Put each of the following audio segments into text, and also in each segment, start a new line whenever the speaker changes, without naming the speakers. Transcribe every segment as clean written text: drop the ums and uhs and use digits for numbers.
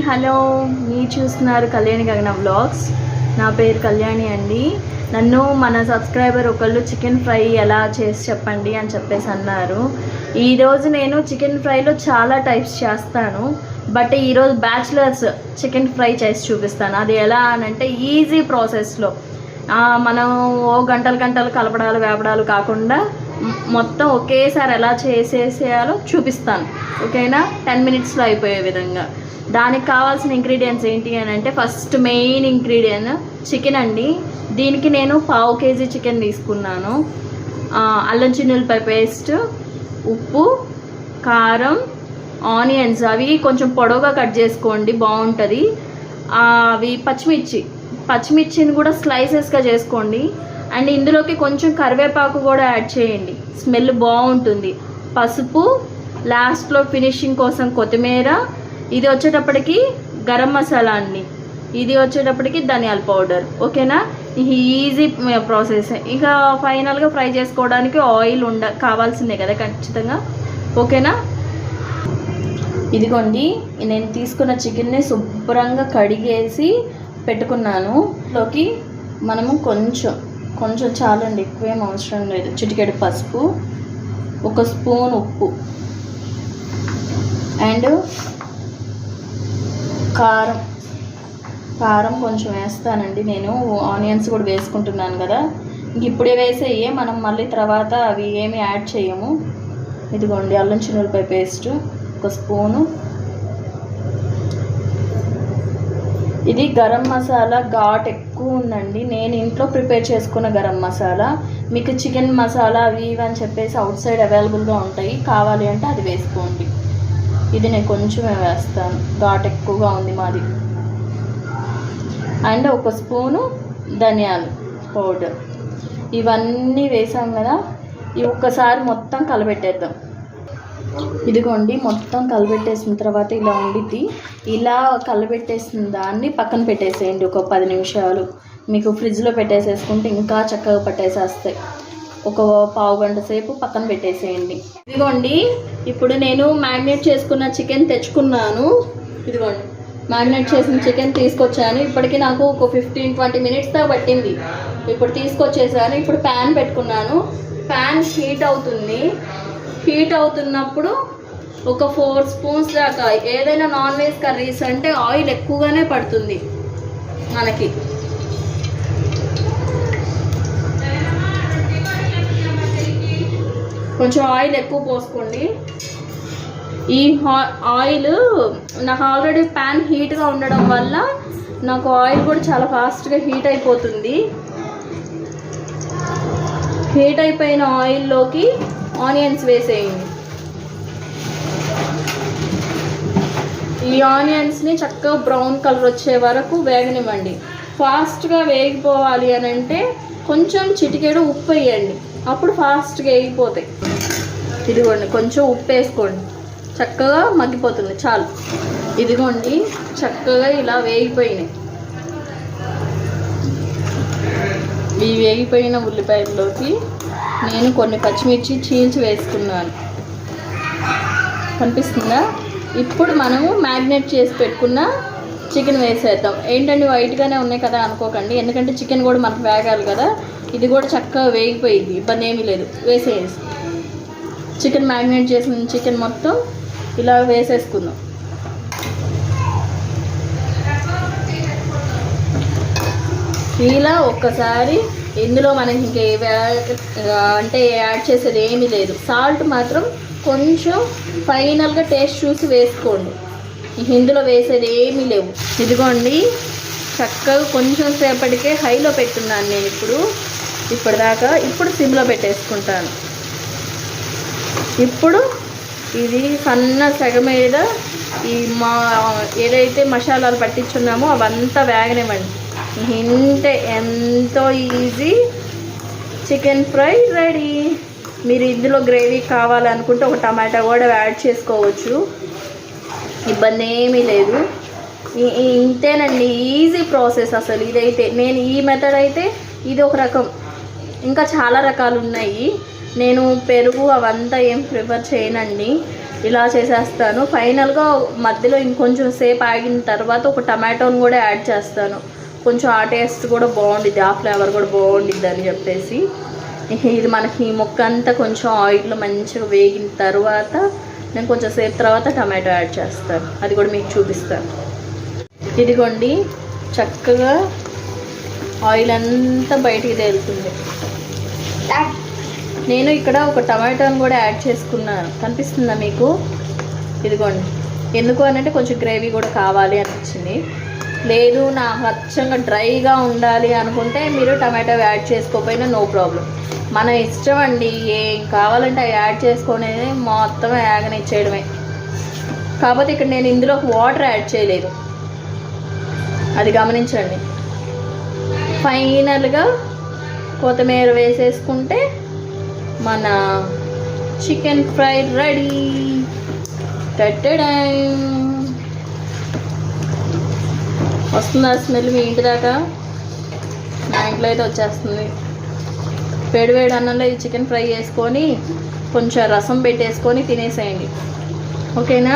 Hello, మీరు చూస్తున్నారు కళ్యాణి గగన వ్లాగ్స్. నా పేరు కళ్యాణి అండి. నన్ను మన సబ్స్క్రైబర్ ఒకళ్ళు చికెన్ ఫ్రై ఎలా చేసి చెప్పండి అని చెప్పేసి అన్నారు. ఈరోజు నేను చికెన్ ఫ్రైలో చాలా టైప్స్ చేస్తాను, బట్ ఈరోజు బ్యాచిలర్స్ చికెన్ ఫ్రై చేసి చూపిస్తాను. అది ఎలా అనంటే ఈజీ ప్రాసెస్లో, మనం ఓ గంటలు కలపడాలు వేపడాలు కాకుండా మొత్తం ఒకేసారి ఎలా చేసేసేయాలో చూపిస్తాను. ఓకేనా? 10 minutesలో అయిపోయే విధంగా. దానికి కావాల్సిన ఇంగ్రీడియంట్స్ ఏంటి అని అంటే, ఫస్ట్ మెయిన్ ఇంగ్రీడియంట్ చికెన్ అండి. దీనికి నేను 1/2 kg చికెన్ తీసుకున్నాను. అల్లం చిన్నులపాయ పేస్ట్, ఉప్పు, కారం, ఆనియన్స్ అవి కొంచెం పొడవుగా కట్ చేసుకోండి, బాగుంటుంది. అవి పచ్చిమిర్చిని కూడా స్లైసెస్గా చేసుకోండి. అండ్ ఇందులోకి కొంచెం కరివేపాకు కూడా యాడ్ చేయండి, స్మెల్ బాగుంటుంది. పసుపు, లాస్ట్లో ఫినిషింగ్ కోసం కొత్తిమీర. ఇది వచ్చేటప్పటికి గరం మసాలా అండి. ఇది వచ్చేటప్పటికి ధనియాల పౌడర్. ఓకేనా? Easy process. ఇంకా ఫైనల్గా ఫ్రై చేసుకోవడానికి ఆయిల్ కావాల్సిందే కదా ఖచ్చితంగా. ఓకేనా? ఇదిగోండి, నేను తీసుకున్న చికెన్ని శుభ్రంగా కడిగేసి పెట్టుకున్నాను. లోకి మనము కొంచెం చాలండి, ఎక్కువేం అవసరం లేదు. చిటికెడు పసుపు, 1 స్పూన్ ఉప్పు, అండ్ కారం కొంచెం వేస్తానండి. నేను ఆనియన్స్ కూడా వేసుకుంటున్నాను కదా, ఇంక ఇప్పుడే వేసేయే, మనం మళ్ళీ తర్వాత అవి ఏమి యాడ్ చేయము. ఇదిగోండి, అల్లం చిన్నులపాయ పేస్ట్ 1 స్పూను. ఇది గరం మసాలా ఘాట్ ఎక్కువ ఉందండి. నేను ఇంట్లో ప్రిపేర్ చేసుకున్న గరం మసాలా. మీకు చికెన్ మసాలా అవి ఇవి అని చెప్పేసి అవుట్ సైడ్ అవైలబుల్గా ఉంటాయి, కావాలి అంటే అది వేసుకోండి. ఇది నేను కొంచెమే వేస్తాను, ఘాట్ ఎక్కువగా ఉంది మాది. అండ్ 1 స్పూను ధనియాల పౌడర్. ఇవన్నీ వేసాం కదా, ఇవి ఒక్కసారి మొత్తం కలబెట్టేద్దాం. ఇదిగోండి, మొత్తం కలబెట్టేసిన తర్వాత ఇలా ఉండిద్ది. ఇలా కలబెట్టేసిన దాన్ని పక్కన పెట్టేసేయండి ఒక 10 నిమిషాలు. మీకు ఫ్రిడ్జ్లో పెట్టేసేసుకుంటే ఇంకా చక్కగా పట్టేసేస్తాయి. ఒక 1/2 గంట సేపు పక్కన పెట్టేసేయండి. ఇదిగోండి, ఇప్పుడు నేను మ్యారినేట్ చేసుకున్న చికెన్ తెచ్చుకున్నాను. ఇదిగోండి, మ్యారినేట్ చేసిన చికెన్ తీసుకొచ్చాను. ఇప్పటికి నాకు ఒక 15-20 minutes దాకా పట్టింది. ఇప్పుడు తీసుకొచ్చేసాను. ఇప్పుడు ప్యాన్ పెట్టుకున్నాను. ప్యాన్ హీట్ అవుతుంది. హీట్ అవుతున్నప్పుడు ఒక 4 స్పూన్స్ దాకా, ఏదైనా నాన్ వెజ్ కర్రీస్ అంటే ఆయిల్ ఎక్కువగానే పడుతుంది మనకి. కొంచెం ఆయిల్ ఎక్కువ పోసుకోండి. ఈ ఆయిల్ నాకు ఆల్రెడీ ప్యాన్ హీట్గా ఉండడం వల్ల నాకు ఆయిల్ కూడా చాలా ఫాస్ట్గా హీట్ అయిపోతుంది. హీట్ అయిపోయిన ఆయిల్లోకి ఆనియన్స్ వేసేయండి. ఈ ఆనియన్స్ని చక్కగా బ్రౌన్ కలర్ వచ్చే వరకు వేగనివ్వండి. ఫాస్ట్గా వేగిపోవాలి అని అంటే కొంచెం చిటికెడు ఉప్పు వేయండి, అప్పుడు ఫాస్ట్గా వేగిపోతాయి. ఇదిగోండి, కొంచెం ఉప్పు వేసుకోండి, చక్కగా మగ్గిపోతుంది, చాలు. ఇదిగోండి, చక్కగా ఇలా వేగిపోయినాయి. ఈ వేగిపోయిన ఉల్లిపాయల్లోకి నేను కొన్ని పచ్చిమిర్చి చీల్చి వేసుకున్నాను, కనిపిస్తుందా? ఇప్పుడు మనము మ్యారినేట్ చేసి పెట్టుకున్న చికెన్ వేసేద్దాం. ఏంటండి వైట్గానే ఉన్నాయి కదా అనుకోకండి, ఎందుకంటే చికెన్ కూడా మనకు వేగాలి కదా. ఇది కూడా చక్కగా వేగిపోయింది, ఇబ్బంది ఏమీ లేదు. వేసేసి చికెన్ మ్యారినేట్ చేసిన చికెన్ మొత్తం ఇలా వేసేసుకుందాం. ఇలా ఒక్కసారి ఇందులో మనకి ఇంకే అంటే యాడ్ చేసేది ఏమీ లేదు. సాల్ట్ మాత్రం కొంచెం ఫైనల్గా టేస్ట్ చూసి వేసుకోండి. ఇందులో వేసేది ఏమీ లేవు. ఇదిగోండి, చక్కగా కొంచెం సేపటికే హైలో పెట్టున్నాను నేను ఇప్పటిదాకా. ఇప్పుడు సిమ్లో పెట్టేసుకుంటాను. ఇప్పుడు ఇది సన్న సెగ మీద ఈ ఏదైతే మసాలాలు పట్టించున్నామో అవంతా వేగనివ్వండి. ఇంతే, ఎంతో ఈజీ చికెన్ ఫ్రై రెడీ. మీరు ఇందులో గ్రేవీ కావాలనుకుంటే ఒక టమాటా కూడా యాడ్ చేసుకోవచ్చు, ఇబ్బంది ఏమీ లేదు. ఇంతేనండి, ఈజీ ప్రాసెస్ అసలు. ఇదైతే నేను ఈ మెథడ్ అయితే ఇది ఒక రకం, ఇంకా చాలా రకాలు ఉన్నాయి. నేను పెరుగు అవంతా ఏం ప్రిఫర్ చేయనండి, ఇలా చేసేస్తాను. ఫైనల్గా మధ్యలో ఇంకొంచెం సేపు ఆగిన తర్వాత ఒక టమాటోని కూడా యాడ్ చేస్తాను. కొంచెం ఆ టేస్ట్ కూడా బాగుండిద్ది, ఆ ఫ్లేవర్ కూడా బాగుండిద్ది అని చెప్పేసి. ఇది మనకి ముక్క అంతా కొంచెం ఆయిల్లో మంచిగా వేగిన తర్వాత నేను కొంచెం సేపు తర్వాత టమాటో యాడ్ చేస్తాను, అది కూడా మీకు చూపిస్తాను. ఇదిగోండి చక్కగా ఆయిల్ అంతా బయటికి తేలుతుంది. నేను ఇక్కడ ఒక టమాటోని కూడా యాడ్ చేసుకున్నాను, కనిపిస్తుందా మీకు? ఇదిగోండి. ఎందుకు అనంటే కొంచెం గ్రేవీ కూడా కావాలి అనిపించింది. లేదు నాకు అచ్చంగా డ్రైగా ఉండాలి అనుకుంటే మీరు టమాటో యాడ్ చేసుకోకపోయినా నో ప్రాబ్లం, మన ఇష్టం అండి. ఏం కావాలంటే అవి యాడ్ చేసుకొని మొత్తం యాగనిచ్చేయడమే. కాకపోతే ఇక్కడ నేను ఇందులో వాటర్ యాడ్ చేయలేదు, అది గమనించండి. ఫైనల్గా కొత్తిమీర వేసేసుకుంటే మన చికెన్ ఫ్రై రెడీ. వస్తుందా స్మెల్ మీ ఇంటి దాకా? మా ఇంట్లో అయితే వచ్చేస్తుంది. వేడి అన్నంలో ఈ చికెన్ ఫ్రై చేసుకొని కొంచెం రసం పెట్టేసుకొని తినేసేయండి, ఓకేనా?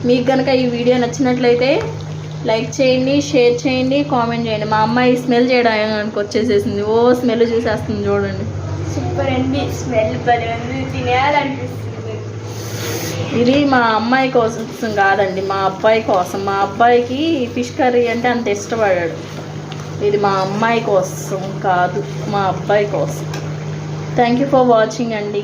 మీకు కనుక ఈ వీడియో నచ్చినట్లయితే లైక్ చేయండి, షేర్ చేయండి, కామెంట్ చేయండి. మా అమ్మాయి స్మెల్ చేయడానికి వచ్చేసేసింది, ఓ స్మెల్ చూసేస్తుంది చూడండి.
సూపర్ అండి, స్మెల్ భలే ఉంది, తినేయాలనిపిస్తుంది.
ఇది మా అమ్మాయి కోసం కాదండి, మా అబ్బాయి కోసం. మా అబ్బాయికి ఫిష్ కర్రీ అంటే అంత ఇష్టపడాడు. ఇది మా అమ్మాయి కోసం కాదు, మా అబ్బాయి కోసం. థ్యాంక్ యూ ఫర్ వాచింగ్ అండి.